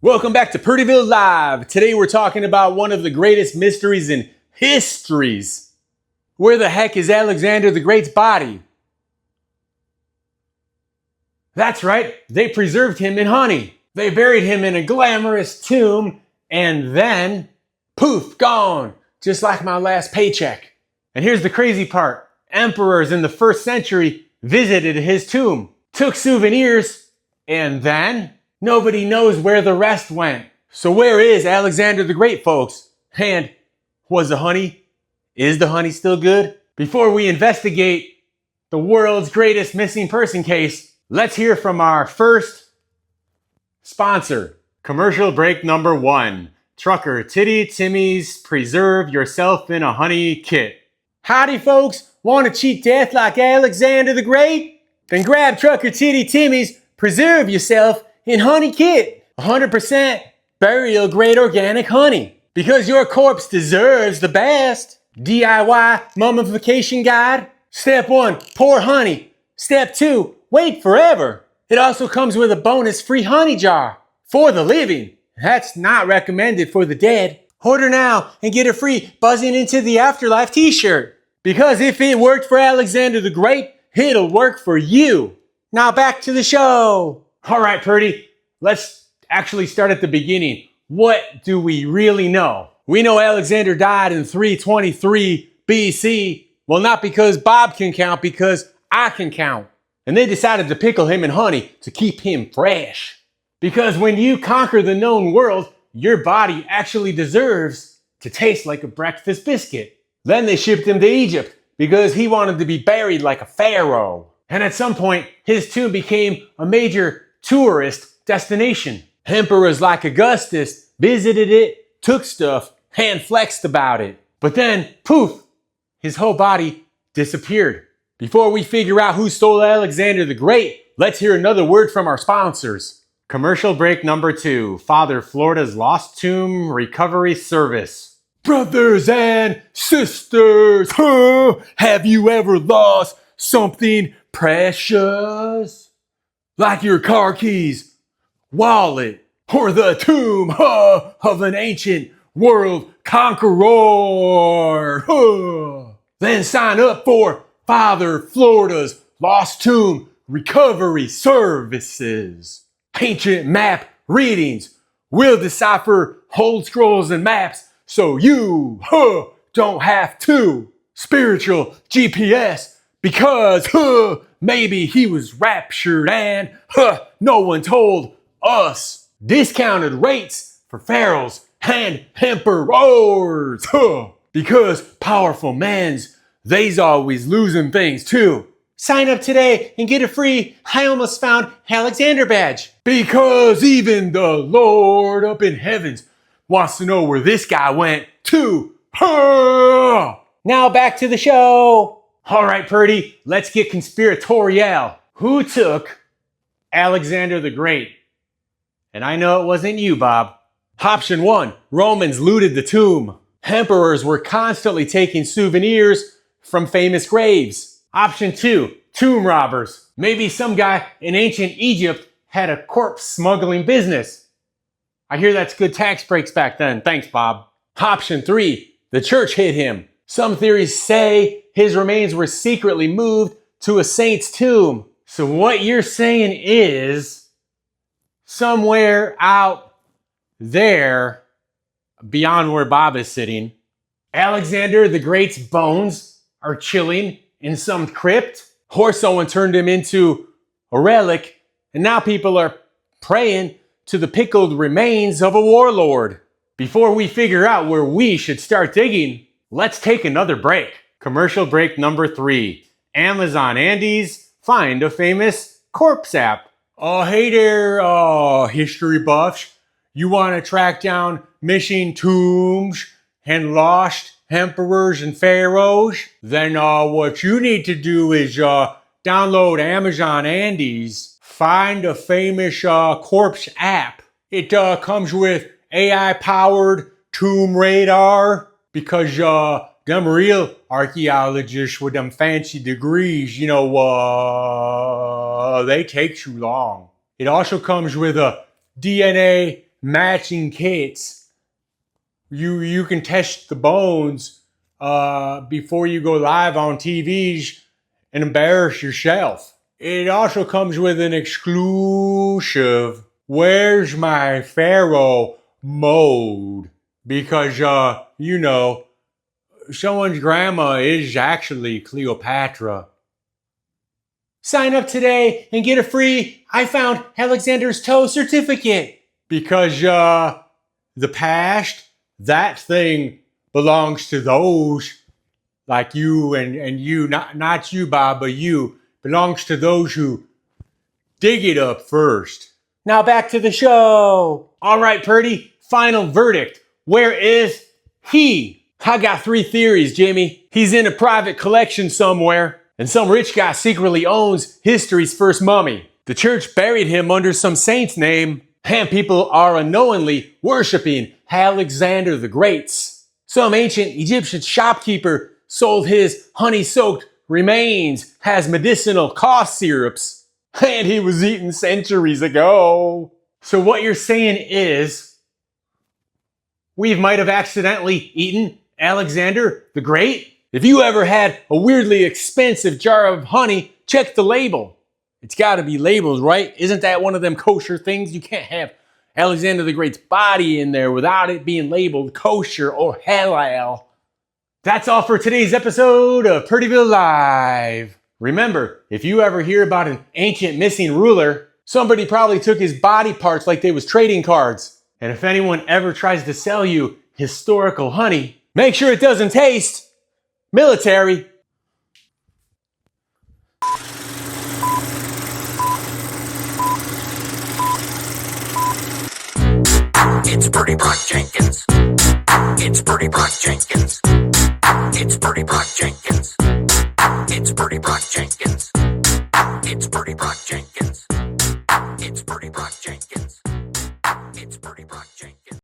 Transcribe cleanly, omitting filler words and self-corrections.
Welcome back to Purdyville Live. Today we're talking about one of the greatest mysteries in histories. Where the heck is Alexander the Great's body? That's right, they preserved him in honey. They buried him in a glamorous tomb and then, poof, gone, just like my last paycheck. And here's the crazy part. Emperors in the 1st century visited his tomb, took souvenirs, and then nobody knows where the rest went. So where is Alexander the Great, folks? And is the honey still good? Before we investigate the world's greatest missing person case, let's hear from our first sponsor. Commercial break number 1. Trucker Titty Timmy's Preserve Yourself in a Honey Kit. Howdy, folks. Want to cheat death like Alexander the Great? Then grab Trucker Titty Timmy's Preserve Yourself in Honey Kit. 100% burial grade organic honey. Because your corpse deserves the best. DIY mummification guide. Step 1, pour honey. Step 2, wait forever. It also comes with a bonus free honey jar for the living. That's not recommended for the dead. Order now and get a free Buzzing Into the Afterlife t-shirt. Because if it worked for Alexander the Great, it'll work for you. Now back to the show. All right, Purdy, let's actually start at the beginning. What do we really know? We know Alexander died in 323 BC. Well, not because Bob can count, because I can count. And they decided to pickle him in honey to keep him fresh. Because when you conquer the known world, your body actually deserves to taste like a breakfast biscuit. Then they shipped him to Egypt because he wanted to be buried like a pharaoh. And at some point, his tomb became a major tourist destination. Emperors like Augustus visited it, took stuff, and flexed about it. But then, poof, his whole body disappeared. Before we figure out who stole Alexander the Great, let's hear another word from our sponsors. Commercial break number 2, Father Florida's Lost Tomb Recovery Service. Brothers and sisters, have you ever lost something precious? Like your car keys, wallet, or the tomb of an ancient world conqueror. Then sign up for Father Florida's Lost Tomb Recovery Services. Ancient map readings will decipher old scrolls and maps so you don't have to. Spiritual GPS because maybe he was raptured and no one told us. Discounted rates for pharaohs and emperors because powerful men's, they's always losing things too. Sign up today and get a free I Almost Found Alexander badge. Because even the Lord up in heavens wants to know where this guy went too. Now back to the show. All right, Purdy, let's get conspiratorial. Who took Alexander the Great? And I know it wasn't you, Bob. Option 1, Romans looted the tomb. Emperors were constantly taking souvenirs from famous graves. Option 2, tomb robbers. Maybe some guy in ancient Egypt had a corpse smuggling business. I hear that's good tax breaks back then. Thanks, Bob. Option 3, the church hid him. Some theories say his remains were secretly moved to a saint's tomb. So what you're saying is, somewhere out there, beyond where Bob is sitting, Alexander the Great's bones are chilling in some crypt, or someone turned him into a relic, and now people are praying to the pickled remains of a warlord. Before we figure out where we should start digging, let's take another break. Commercial break number 3. Amazon Andes find a famous corpse app. Oh, hey there, history buffs. You want to track down missing tombs and lost emperors and pharaohs? Then what you need to do is download Amazon Andes. Find a famous corpse app. It comes with AI-powered tomb radar because them real archaeologists with them fancy degrees, they take too long. It also comes with a DNA matching kits. You can test the bones before you go live on TVs and embarrass yourself. It also comes with an exclusive "Where's my Pharaoh" mode. Because, someone's grandma is actually Cleopatra. Sign up today and get a free "I found Alexander's toe" certificate. Because, the past, that thing belongs to those like you and you, not you, Bob, but you, belongs to those who dig it up first. Now back to the show. All right, Purdy, final verdict. Where is he? I got 3 theories, Jimmy. He's in a private collection somewhere, and some rich guy secretly owns history's first mummy. The church buried him under some saint's name, and people are unknowingly worshiping Alexander the Great's. Some ancient Egyptian shopkeeper sold his honey-soaked remains as medicinal cough syrups, and he was eaten centuries ago. So what you're saying is, we might have accidentally eaten Alexander the Great? If you ever had a weirdly expensive jar of honey, check the label. It's got to be labeled, right? Isn't that one of them kosher things? You can't have Alexander the Great's body in there without it being labeled kosher or halal. That's all for today's episode of Purdyville Live. Remember, if you ever hear about an ancient missing ruler, somebody probably took his body parts like they was trading cards. And if anyone ever tries to sell you historical honey, make sure it doesn't taste military. It's Purdy Jenkins. It's Purdy Jenkins. It's Purdy Jenkins. It's Purdy Jenkins. It's Purdy Jenkins.